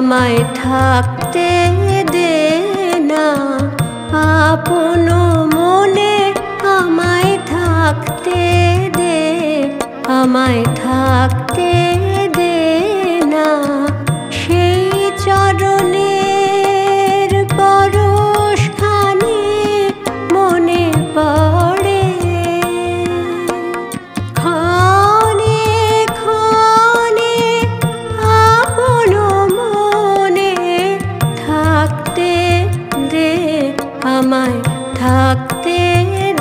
আমায় থাকতে দে না আপন মনে, আমায় থাকতে দে, আমায় থাকতে দে না। সেই চরণের পরশখানি মনে পড়ে, ক্ষণে ক্ষণে আপন মনে থাকতে দে, আমায় থাকতে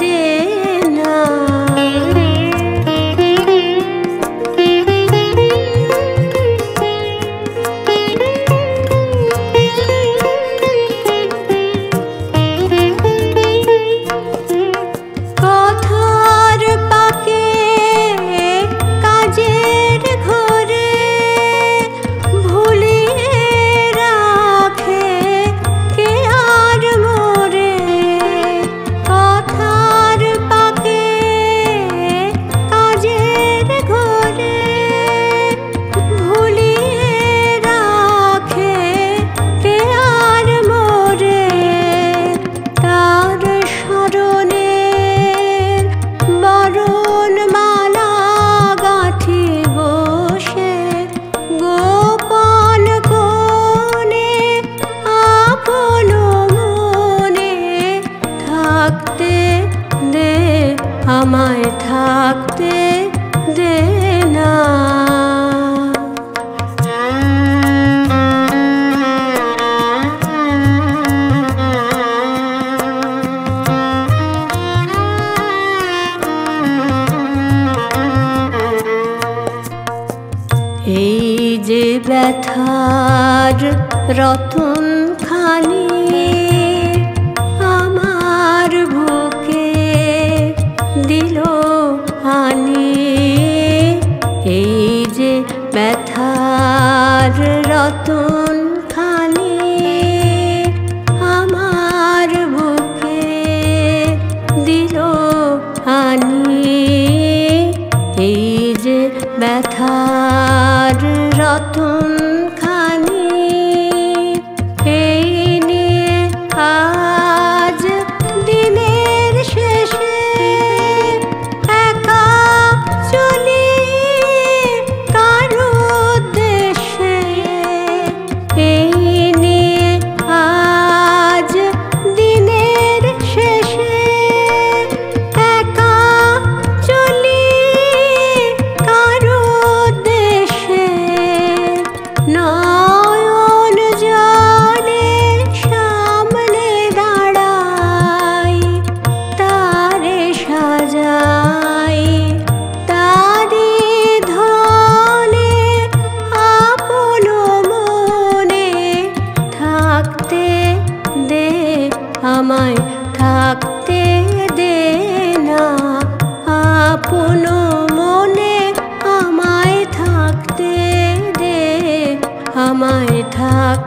দে না। কথার পাকে কাজের ঘরে ভুলিয়ে রাখে কে আর মোরে, কথার পাকে কাজের ঘরে ভুলিয়ে রাখে কে আর মোরে। তার স্মরণে বরণ মালা গাঁথি বসে, গোপন কোণে আপন মনে থাকতে দে, আমায় থাকতে দে না। এই যে ব্যথার রতন খানি আমার বুকে দিল আনি, এই যে ব্যথার রতন খানি আমার বুকে দিল আনি, এই যে ব্যথার রতন খানি এই নিয়ে আজ দিনের শেষে একা চলি কারো উদ্দেশ্যে, এই নিয়ে আজ দিনের শেষে একা চলি কারো উদ্দেশ্যে। নয়ন জলে সামনে দাঁড়াই, তারে সাজাই, তারি ধনে আপন মনে থাকতে দে, আমায় থাকতে দে না আপন মনে, আমায় থাকতে দে, আমায় থাক